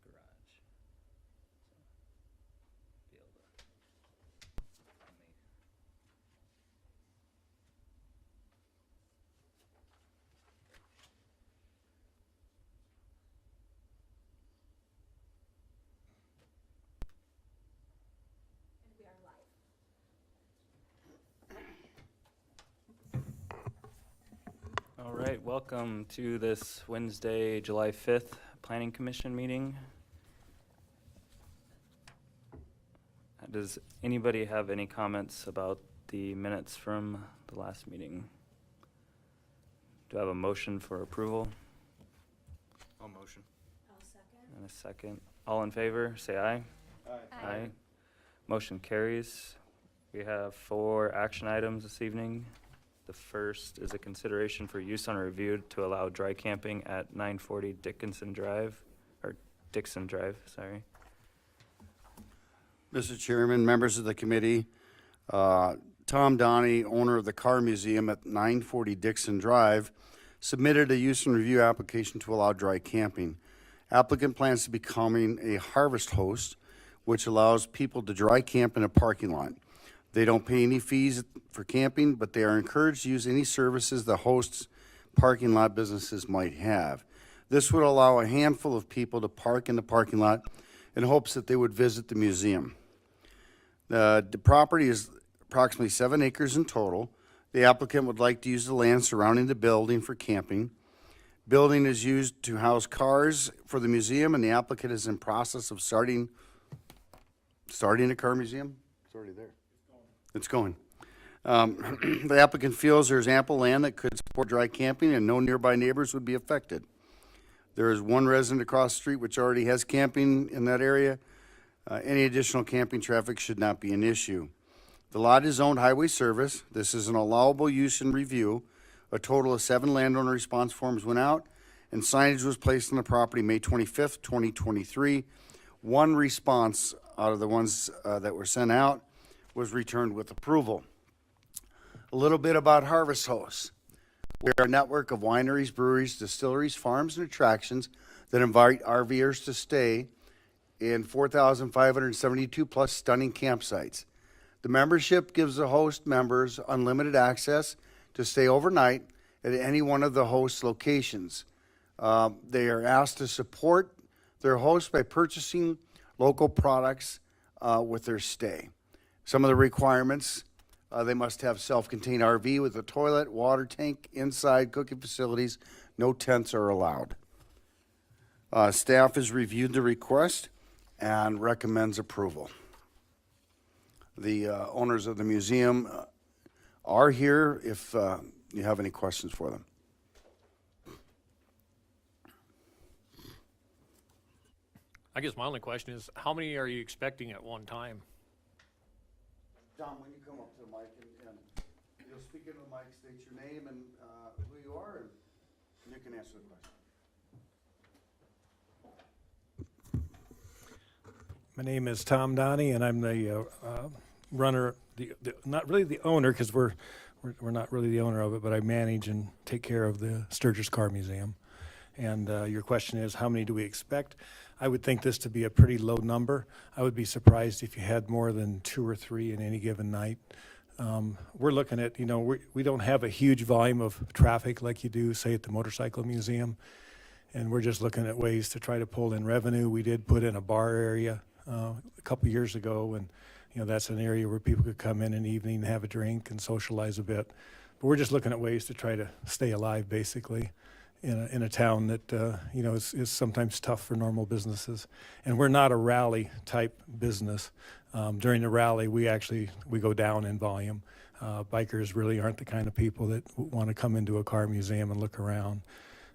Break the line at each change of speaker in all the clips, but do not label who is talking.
garage. So, be able to on the
And we are live.
All right, welcome to this Wednesday, July 5th Planning Commission meeting. Does anybody have any comments about the minutes from the last meeting? Do I have a motion for approval?
I'll motion.
I'll second.
And a second. All in favor, say aye.
Aye.
Motion carries. We have 4 action items this evening. The first is a consideration for use on review to allow dry camping at 940 Dixon Drive.
Mr. Chairman, members of the committee, Tom Donnie, owner of the Car Museum at 940 Dixon Drive, submitted a use and review application to allow dry camping. Applicant plans to becoming a harvest host, which allows people to dry camp in a parking lot. They don't pay any fees for camping, but they are encouraged to use any services the host's parking lot businesses might have. This would allow a handful of people to park in the parking lot in hopes that they would visit the museum. The property is approximately 7 acres in total. The applicant would like to use the land surrounding the building for camping. Building is used to house cars for the museum, and the applicant is in process of starting a car museum. It's already there. It's going. The applicant feels there's ample land that could support dry camping and no nearby neighbors would be affected. There is one resident across the street which already has camping in that area. Any additional camping traffic should not be an issue. The lot is owned highway service. This is an allowable use and review. A total of 7 landowner response forms went out and signage was placed on the property May 25th, 2023. One response out of the ones that were sent out was returned with approval. A little bit about Harvest Hosts. We are a network of wineries, breweries, distilleries, farms, and attractions that invite RVers to stay in 4,572 plus stunning campsites. The membership gives the host members unlimited access to stay overnight at any one of the host locations. They are asked to support their host by purchasing local products with their stay. Some of the requirements, they must have self-contained RV with a toilet, water tank, inside cooking facilities. No tents are allowed. Staff has reviewed the request and recommends approval. The owners of the museum are here if you have any questions for them.
I guess my only question is, how many are you expecting at one time?
John, when you come up to the mic and you'll speak into the mic, state your name and who you are, and you can answer the question.
My name is Tom Donnie, and I'm the runner, not really the owner, because we're not really the owner of it, but I manage and take care of the Sturgis Car Museum. And your question is, how many do we expect? I would think this to be a pretty low number. I would be surprised if you had more than 2 or 3 in any given night. We're looking at, we don't have a huge volume of traffic like you do, say, at the Motorcycle Museum. And we're just looking at ways to try to pull in revenue. We did put in a bar area a couple years ago, and that's an area where people could come in an evening, have a drink, and socialize a bit. But we're just looking at ways to try to stay alive, basically, in a town that is sometimes tough for normal businesses. And we're not a rally type business. During the rally, we go down in volume. Bikers really aren't the kind of people that want to come into a car museum and look around.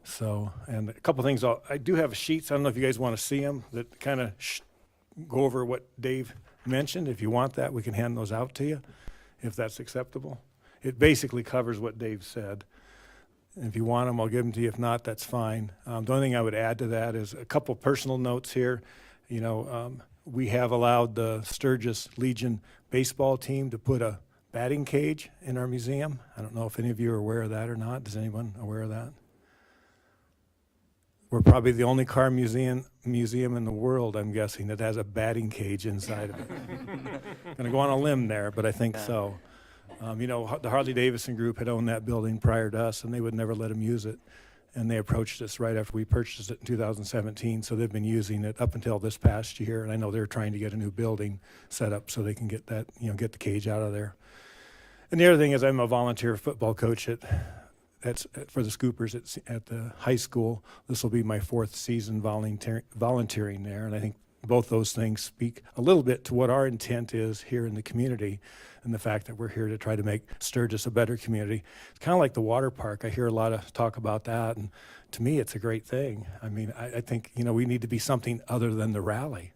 So, and a couple things, I do have sheets, I don't know if you guys want to see them, that kind of go over what Dave mentioned. If you want that, we can hand those out to you, if that's acceptable. It basically covers what Dave said. If you want them, I'll give them to you. If not, that's fine. The only thing I would add to that is a couple personal notes here. We have allowed the Sturgis Legion baseball team to put a batting cage in our museum. I don't know if any of you are aware of that or not. Is anyone aware of that? We're probably the only car museum in the world, I'm guessing, that has a batting cage inside of it. Gonna go on a limb there, but I think so. You know, the Harley Davidson Group had owned that building prior to us, and they would never let them use it. And they approached us right after we purchased it in 2017, so they've been using it up until this past year. And I know they're trying to get a new building set up so they can get that, you know, get the cage out of there. And the other thing is, I'm a volunteer football coach for the Scoopers at the high school. This will be my 4th season volunteering there, and I think both those things speak a little bit to what our intent is here in the community, and the fact that we're here to try to make Sturgis a better community. It's kind of like the water park. I hear a lot of talk about that, and to me, it's a great thing. I mean, I think, you know, we need to be something other than the rally.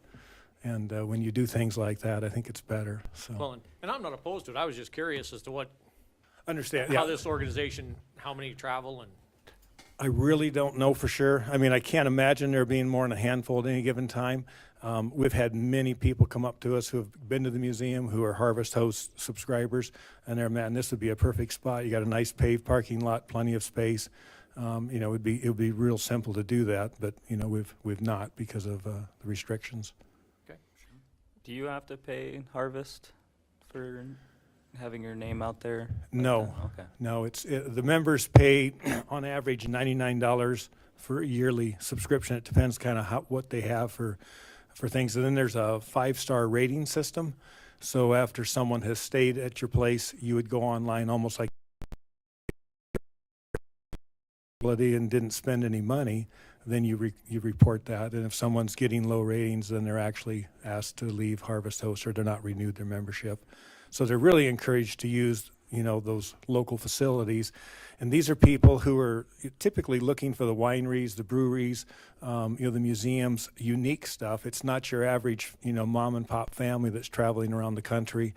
And when you do things like that, I think it's better. So
Well, and I'm not opposed to it. I was just curious as to what,
understand.
how
Yeah,
this organization, how many travel and.
I really don't know for sure. I mean, I can't imagine there being more than a handful at any given time. We've had many people come up to us who have been to the museum, who are Harvest Host subscribers, and they're, man, this would be a perfect spot. You got a nice paved parking lot, plenty of space. You know, it would be real simple to do that, but you know, we've not because of the restrictions.
Do you have to pay Harvest for having your name out there?
No.
Okay.
No, the members pay on average $99 for a yearly subscription. It depends kind of what they have for things. And then there's a 5-star rating system. So after someone has stayed at your place, you would go online almost like and didn't spend any money. Then you report that, and if someone's getting low ratings, then they're actually asked to leave Harvest Host, or they're not renewed their membership. So they're really encouraged to use, you know, those local facilities. And these are people who are typically looking for the wineries, the breweries, you know, the museums, unique stuff. It's not your average, you know, mom and pop family that's traveling around the country.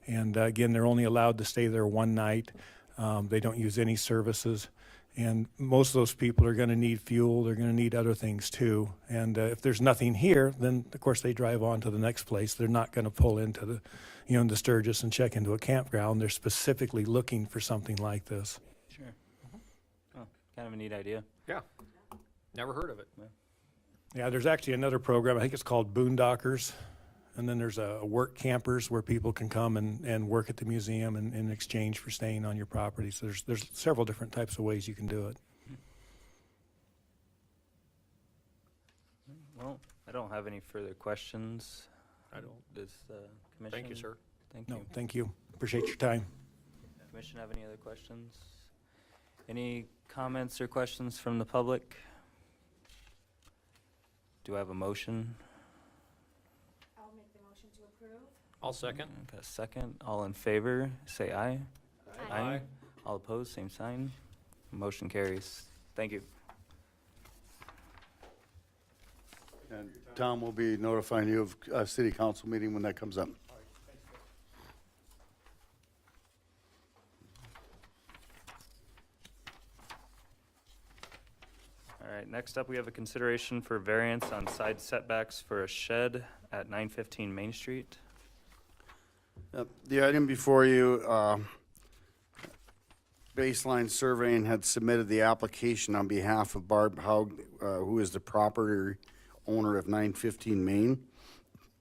And again, they're only allowed to stay there one night. They don't use any services. And most of those people are going to need fuel. They're going to need other things too. And if there's nothing here, then of course they drive on to the next place. They're not going to pull into the, you know, into Sturgis and check into a campground. They're specifically looking for something like this.
Sure. Oh, kind of a neat idea.
Yeah. Never heard of it.
Yeah, there's actually another program. I think it's called Boondockers. And then there's a work campers where people can come and work at the museum in exchange for staying on your property. So there's several different types of ways you can do it.
Well, I don't have any further questions.
I don't.
Does the commission?
Thank you, sir.
Thank
No,
you.
thank you. Appreciate your time.
Commission have any other questions? Any comments or questions from the public? Do I have a motion?
I'll make the motion to approve.
I'll second.
Got a second. All in favor, say aye.
Aye.
All opposed, same sign. Motion carries. Thank you.
And Tom will be notifying you of a city council meeting when that comes up.
All right, next up, we have a consideration for variance on side setbacks for a shed at 915 Main Street.
The item before you, Baseline Surveying had submitted the application on behalf of Barb Haug, who is the property owner of 915 Main.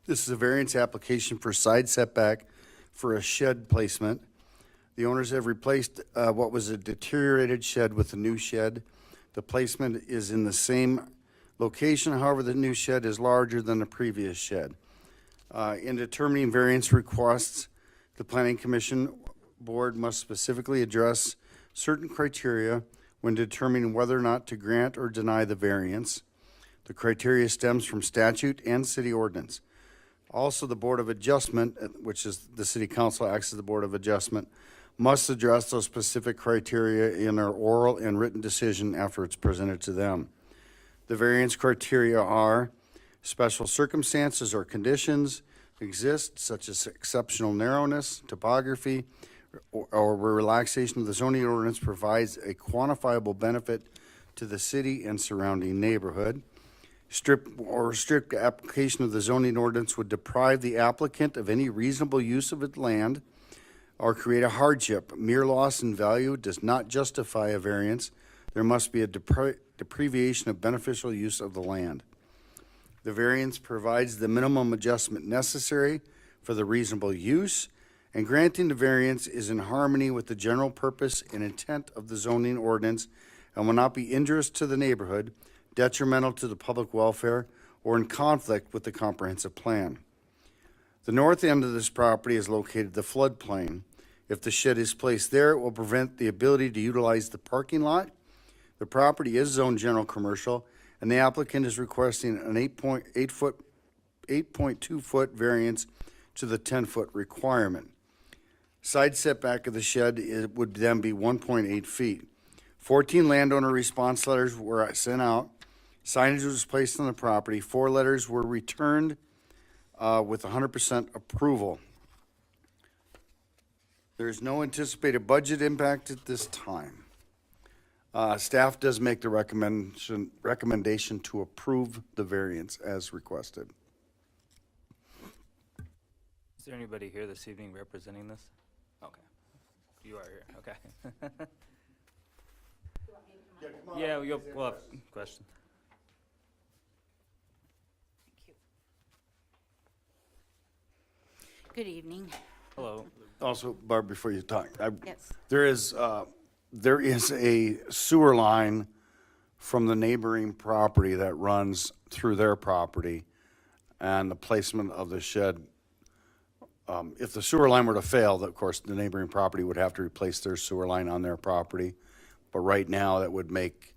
This is a variance application for side setback for a shed placement. The owners have replaced what was a deteriorated shed with a new shed. The placement is in the same location, however, the new shed is larger than the previous shed. In determining variance requests, the Planning Commission Board must specifically address certain criteria when determining whether or not to grant or deny the variance. The criteria stems from statute and city ordinance. Also, the Board of Adjustment, which is the City Council acts as the Board of Adjustment, must address those specific criteria in their oral and written decision after it's presented to them. The variance criteria are special circumstances or conditions exist, such as exceptional narrowness, topography, or where relaxation of the zoning ordinance provides a quantifiable benefit to the city and surrounding neighborhood. Strict application of the zoning ordinance would deprive the applicant of any reasonable use of its land or create a hardship. Mere loss in value does not justify a variance. there must be a deprivation of beneficial use of the land. The variance provides the minimum adjustment necessary for the reasonable use, and granting the variance is in harmony with the general purpose and intent of the zoning ordinance and will not be injurious to the neighborhood, detrimental to the public welfare, or in conflict with the comprehensive plan. The north end of this property is located the floodplain. If the shed is placed there, it will prevent the ability to utilize the parking lot. The property is zoned general commercial, and the applicant is requesting an 8.2-foot variance to the 10-foot requirement. Side setback of the shed would then be 1.8 feet. 14 landowner response letters were sent out. Signage was placed on the property. 4 letters were returned with 100% approval. There is no anticipated budget impact at this time. Staff does make the recommendation to approve the variance as requested.
Is there anybody here this evening representing this? Okay. You are here, okay. Yeah, we'll have questions.
Good evening.
Hello.
Also, Barb, before you talk,
Yes.
there is a sewer line from the neighboring property that runs through their property, and the placement of the shed, if the sewer line were to fail, of course, the neighboring property would have to replace their sewer line on their property. But right now, that would make,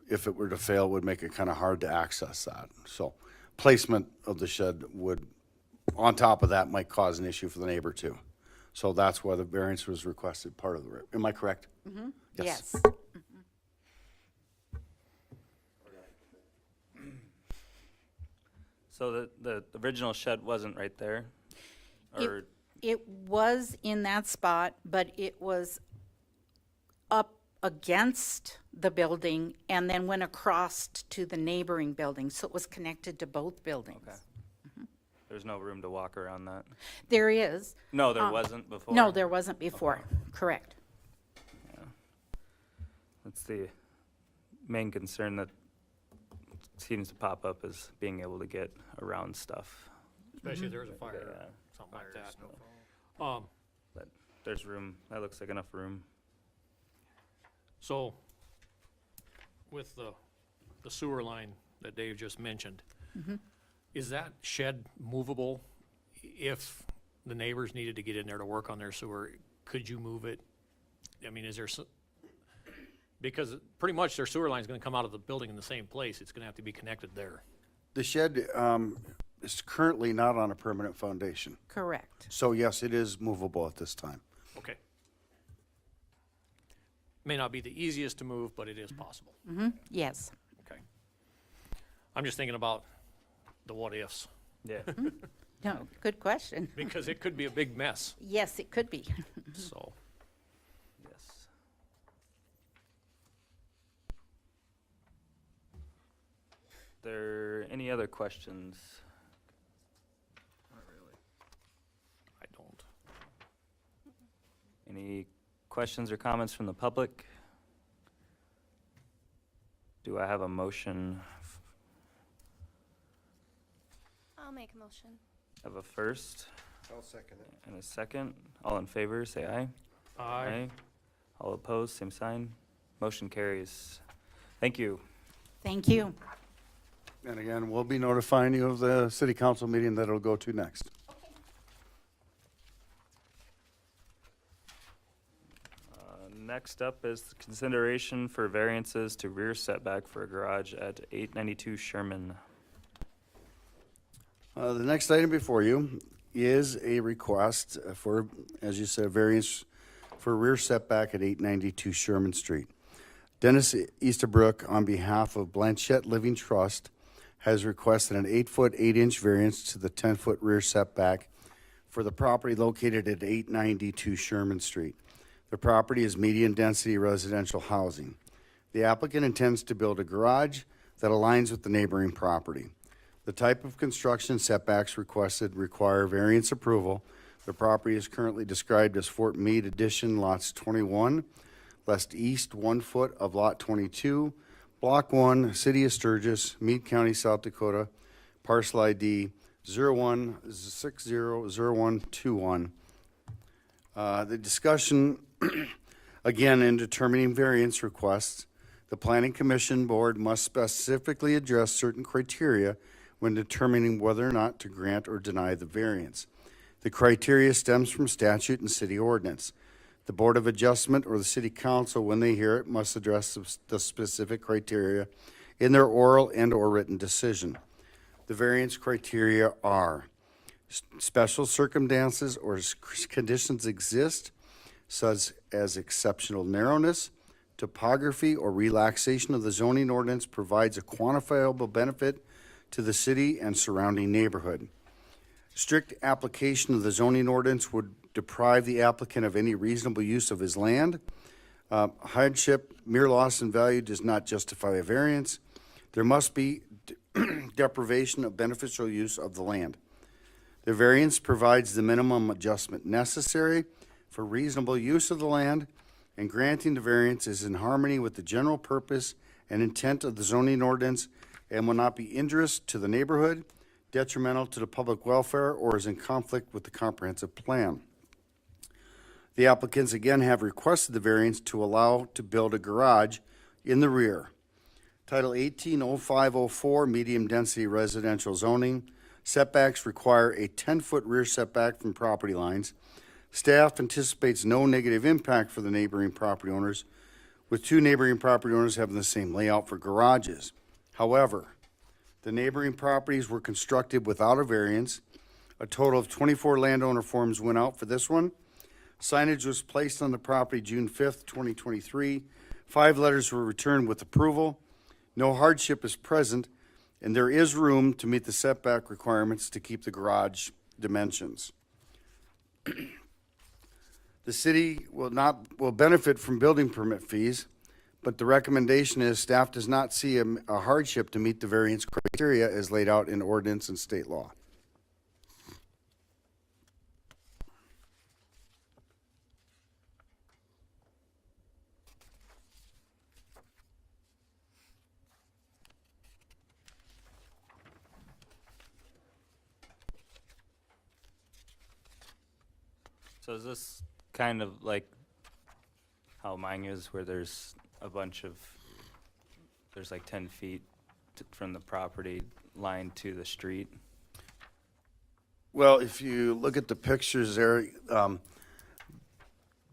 if it were to fail, would make it kind of hard to access that. So placement of the shed would, on top of that, might cause an issue for the neighbor too. So that's why the variance was requested, part of the, am I correct?
Mm-hmm.
Yes.
Yes.
So the original shed wasn't right there? Or,
It was in that spot, but it was up against the building and then went across to the neighboring building, so it was connected to both buildings.
okay. There's no room to walk around that?
There is.
No, there wasn't before?
No, there wasn't before, correct.
That's the main concern that seems to pop up, is being able to get around stuff.
Especially if there's a fire or
Yeah,
something like that.
but there's room, that looks like enough room.
So, with the sewer line that Dave just mentioned, is that shed movable? If the neighbors needed to get in there to work on their sewer, could you move it? I mean, is there because pretty much their sewer line's gonna come out of the building in the same place. It's gonna have to be connected there.
The shed is currently not on a permanent foundation.
Correct.
So yes, it is movable at this time.
Okay. May not be the easiest to move, but it is possible.
Yes.
Okay. I'm just thinking about the what ifs,
Yeah.
No, good question.
because it could be a big mess,
Yes, it could be.
so.
Yes. There any other questions?
I don't.
Any questions or comments from the public? Do I have a motion?
I'll make a motion.
Have a first
I'll second it.
and a second. All in favor, say aye.
Aye.
All opposed, same sign. Motion carries. Thank you.
Thank you.
And again, we'll be notifying you of the city council meeting that it'll go to next.
Next up is consideration for variances to rear setback for a garage at 892 Sherman.
The next item before you is a request for, as you said, variance for rear setback at 892 Sherman Street. Dennis Easterbrook, on behalf of Blanchette Living Trust, has requested an 8-foot 8-inch variance to the 10-foot rear setback for the property located at 892 Sherman Street. The property is medium-density residential housing. The applicant intends to build a garage that aligns with the neighboring property. The type of construction setbacks requested require variance approval. The property is currently described as Fort Meade Addition, lots 21, less east 1 foot of Lot 22, Block 1, City of Sturgis, Meade County, South Dakota, parcel ID 01600121. The discussion, again, in determining variance requests, the Planning Commission Board must specifically address certain criteria when determining whether or not to grant or deny the variance. The criteria stems from statute and city ordinance. The Board of Adjustment or the City Council, when they hear it, must address the specific criteria in their oral and/or written decision. The variance criteria are special circumstances or conditions exist, such as exceptional narrowness, topography, or relaxation of the zoning ordinance provides a quantifiable benefit to the city and surrounding neighborhood. Strict application of the zoning ordinance would deprive the applicant of any reasonable use of his land. Hardship, mere loss in value does not justify a variance. There must be deprivation of beneficial use of the land. The variance provides the minimum adjustment necessary for reasonable use of the land, and granting the variance is in harmony with the general purpose and intent of the zoning ordinance and will not be injurious to the neighborhood, detrimental to the public welfare, or is in conflict with the comprehensive plan. The applicants again have requested the variance to allow to build a garage in the rear. Title 180504, medium density residential zoning. Setbacks require a 10-foot rear setback from property lines. Staff anticipates no negative impact for the neighboring property owners, with 2 neighboring property owners having the same layout for garages. However, the neighboring properties were constructed without a variance. A total of 24 landowner forms went out for this one. Signage was placed on the property June 5th, 2023. 5 letters were returned with approval. No hardship is present, and there is room to meet the setback requirements to keep the garage dimensions. The city will benefit from building permit fees, but the recommendation is staff does not see a hardship to meet the variance criteria as laid out in ordinance and state law.
So is this kind of like how mine is, where there's a bunch of, there's like 10 feet from the property line to the street?
Well, if you look at the pictures there,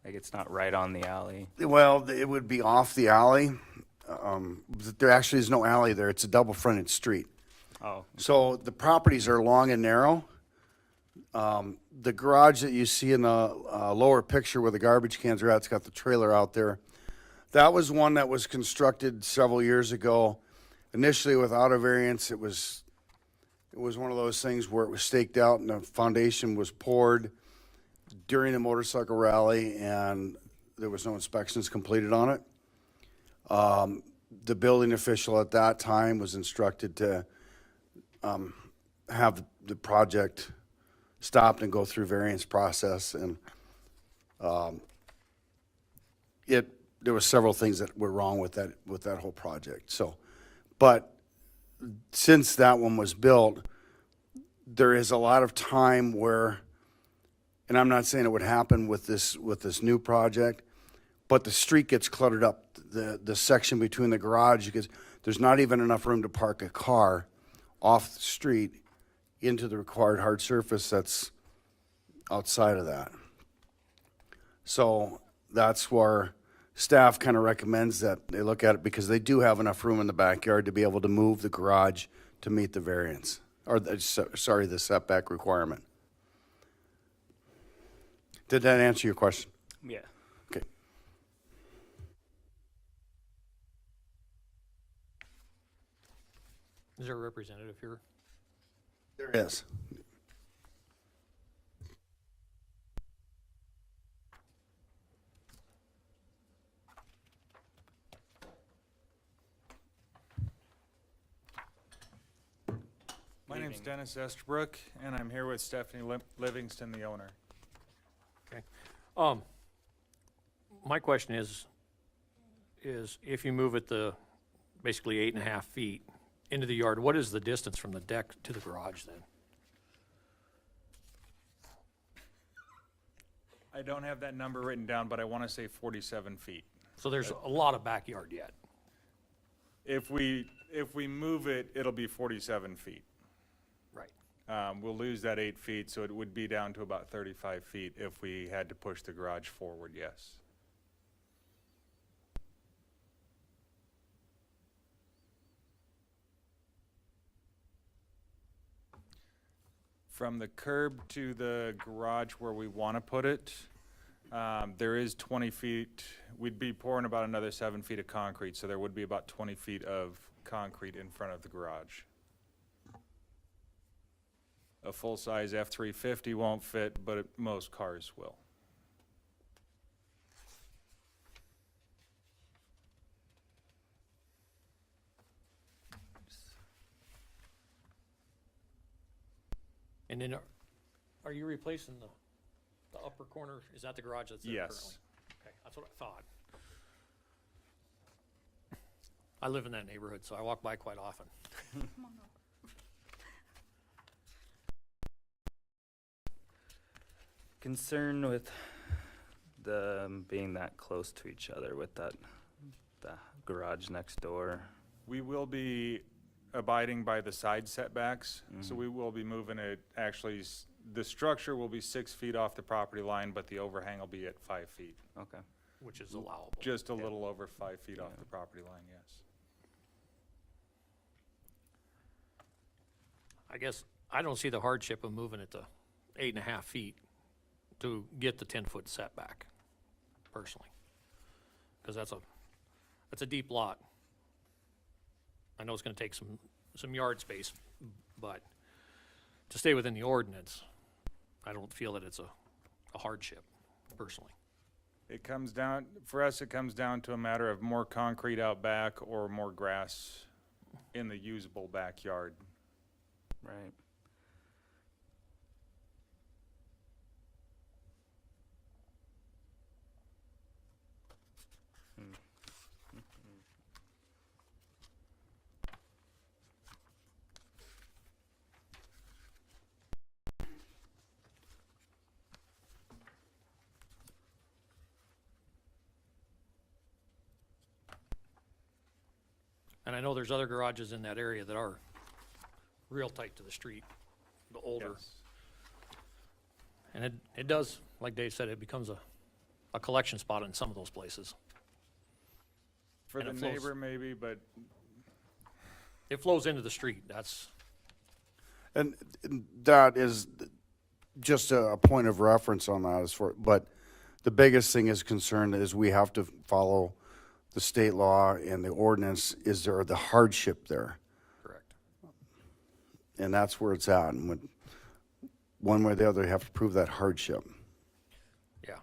Like it's not right on the alley?
well, it would be off the alley. There actually is no alley there. It's a double-fronted street.
Oh,
So the properties are long and narrow. The garage that you see in the lower picture where the garbage cans are at, it's got the trailer out there. That was one that was constructed several years ago. Initially without a variance, it was one of those things where it was staked out and the foundation was poured during the motorcycle rally, and there was no inspections completed on it. The building official at that time was instructed to have the project stopped and go through variance process, and there were several things that were wrong with that whole project. So, but since that one was built, there is a lot of time where, and I'm not saying it would happen with this new project, but the street gets cluttered up. The section between the garage, because there's not even enough room to park a car off the street into the required hard surface that's outside of that. So that's where staff kind of recommends that they look at it, because they do have enough room in the backyard to be able to move the garage to meet the variance, or the setback requirement. Did that answer your question?
yeah.
Okay.
Is there a representative here?
There is.
My name's
evening.
Dennis Estabrook, and I'm here with Stephanie Livingston, the owner.
My question is, is if you move it basically 8.5 feet into the yard, what is the distance from the deck to the garage then?
I don't have that number written down, but I want to say 47 feet.
So there's a lot of backyard yet.
If we move it, it'll be 47 feet.
Right.
We'll lose that 8 feet, so it would be down to about 35 feet if we had to push the garage forward, yes. From the curb to the garage where we want to put it, there is 20 feet. We'd be pouring about another 7 feet of concrete, so there would be about 20 feet of concrete in front of the garage. A full-size F-350 won't fit, but most cars will.
And then are you replacing the upper corner? Is that the garage that's there currently?
Yes.
Okay, that's what I thought. I live in that neighborhood, so I walk by quite often.
Concern with them being that close to each other with the garage next door.
We will be abiding by the side setbacks, so we will be moving it, actually, the structure will be 6 feet off the property line, but the overhang will be at 5 feet.
Okay.
Which is allowable.
Just a little over 5 feet off the property line, yes.
I guess I don't see the hardship of moving it to 8.5 feet to get the 10-foot setback, personally. Because that's a deep lot. I know it's gonna take some yard space, but to stay within the ordinance, I don't feel that it's a hardship, personally.
It comes down, for us, it comes down to a matter of more concrete out back or more grass in the usable backyard.
Right.
And I know there's other garages in that area that are real tight to the street, the older.
Yes.
And it does, like Dave said, it becomes a collection spot in some of those places.
For
And
the
it flows.
neighbor maybe, but
It flows into the street, that's,
And that is just a point of reference on that but the biggest thing is concerned is we have to follow the state law and the ordinance. Is there the hardship there?
correct.
And that's where it's at. And one way or the other, you have to prove that hardship.
Yeah.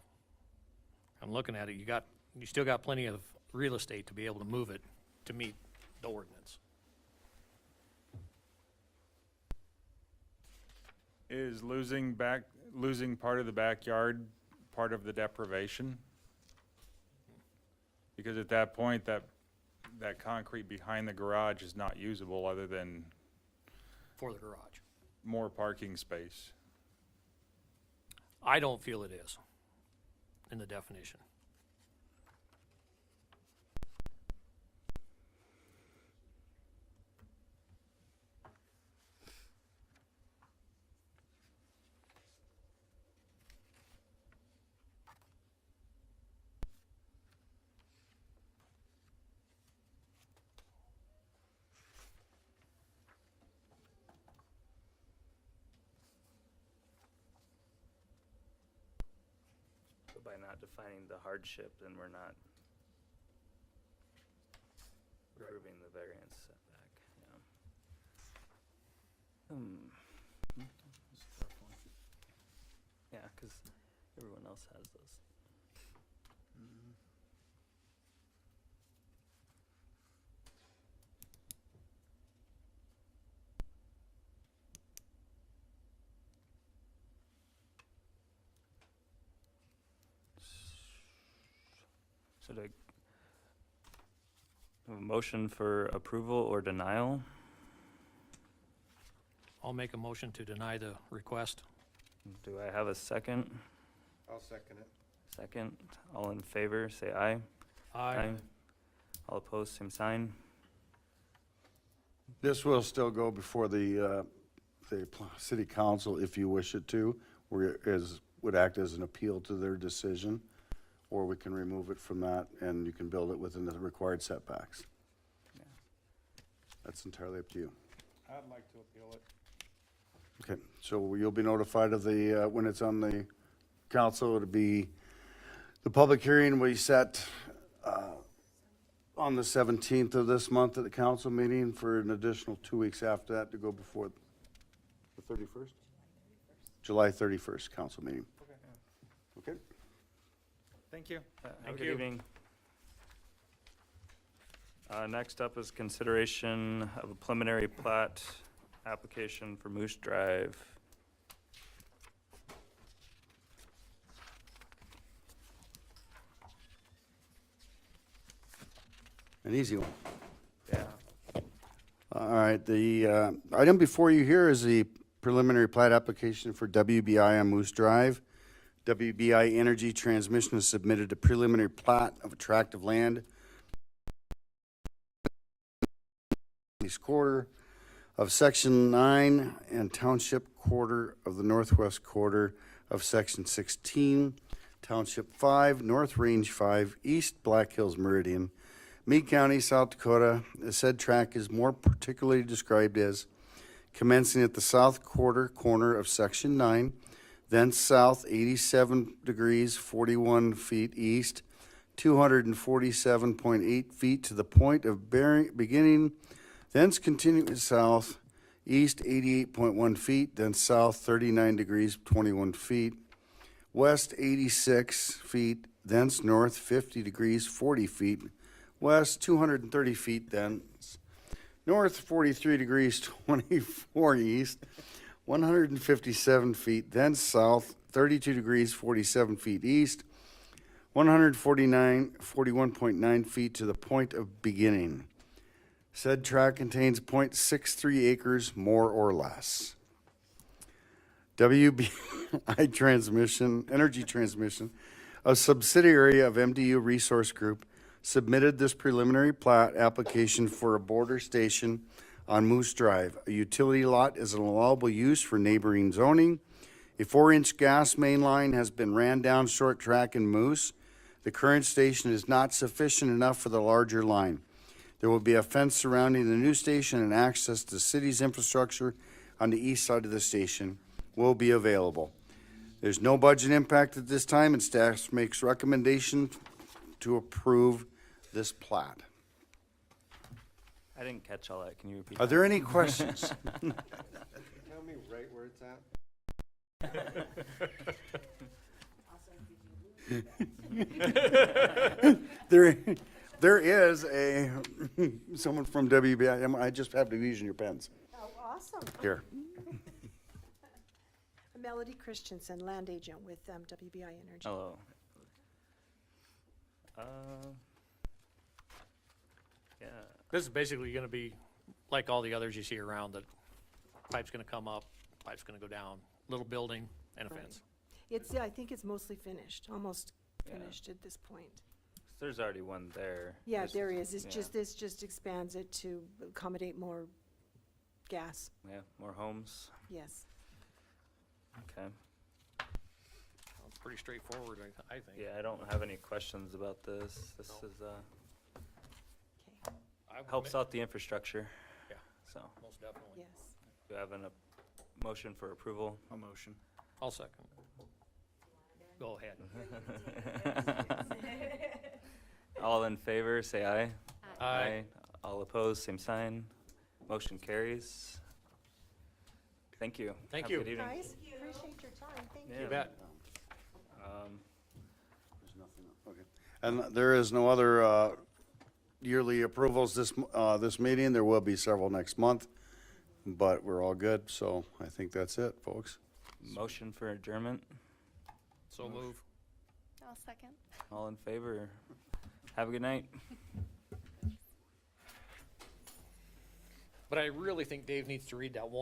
I'm looking at it, you still got plenty of real estate to be able to move it to meet the ordinance.
is losing part of the backyard part of the deprivation? Because at that point, that concrete behind the garage is not usable other than
For the garage.
more parking space.
I don't feel it is in the definition.
So by not defining the hardship, then we're not approving the variance setback, yeah. That's a tough one. Yeah, 'cause everyone else has those. So A motion for approval or denial.
I'll make a motion to deny the request.
Do I have a second?
I'll second it.
Second. All in favor, say aye. All opposed, same sign.
This will still go before the city council if you wish it to, would act as an appeal to their decision, or we can remove it from that and you can build it within the required setbacks. That's entirely up to you.
I'd like to appeal it.
Okay, so you'll be notified of the, when it's on the council, it'll be, the public hearing we set on the 17th of this month at the council meeting for an additional 2 weeks after that to go before the 31st? July 31st council meeting. Okay?
Thank you.
Have a
Thank
good
you.
evening. Next up is consideration of a preliminary plat application for Moose Drive.
An easy one.
Yeah.
All right, the item before you here is the preliminary plat application for WBI on Moose Drive. WBI Energy Transmission has submitted a preliminary plat of a tract of land, east quarter of Section 9 and Township quarter of the northwest quarter of Section 16, Township 5, North Range 5, East Black Hills Meridian, Meade County, South Dakota. The said tract is more particularly described as commencing at the south corner of Section 9, then south 87 degrees 41 feet east, 247.8 feet to the point of beginning, thence continuing south east 88.1 feet, then south 39 degrees 21 feet, west 86 feet, thence north 50 degrees 40 feet, west 230 feet, then north 43 degrees 24 east, 157 feet, then south 32 degrees 47 feet east, 41.9 feet to the point of beginning. Said tract contains 0.63 acres, more or less. WBI Transmission, Energy Transmission, a subsidiary of MDU Resource Group, submitted this preliminary plat application for a border station on Moose Drive. A utility lot is an allowable use for neighboring zoning. A 4-inch gas main line has been ran down short track in Moose. The current station is not sufficient enough for the larger line. There will be a fence surrounding the new station, and access to the city's infrastructure on the east side of the station will be available. There's no budget impact at this time, and staff makes recommendation to approve this plat.
I didn't catch all that. Can you repeat
Are
that?
there any questions?
Tell me right where it's at.
There is someone from WBI. I just have to be using your pens.
Oh, awesome.
Here.
Melody Christensen, land agent with WBI Energy.
Hello. Yeah.
This is basically gonna be like all the others you see around, that pipe's gonna come up, pipe's gonna go down, little building and a
Right.
fence.
It's, yeah, I think it's mostly finished, almost
Yeah.
finished at this point.
There's already one there.
Yeah,
Just-
there is. It's
yeah.
just, this just expands it to accommodate more gas.
Yeah, more homes.
Yes.
Okay.
It's pretty straightforward, I think.
Yeah, I don't have any questions about this. This
No.
is,
Okay.
I would
helps
ma-
out the infrastructure.
Yeah.
So,
Most definitely.
Yes.
do you have a motion for approval?
A motion.
I'll second. Go ahead.
All in favor, say aye.
Aye.
All opposed, same sign. Motion carries. Thank you.
Thank
Have a
you.
good evening.
Guys, appreciate your time. Thank
Yeah.
you.
You bet.
There's nothing else. Okay. And there is no other yearly approvals this meeting. There will be several next month, but we're all good. So I think that's it, folks.
Motion for adjournment.
So move.
I'll second.
All in favor. Have a good night.
But I really think Dave needs to read that one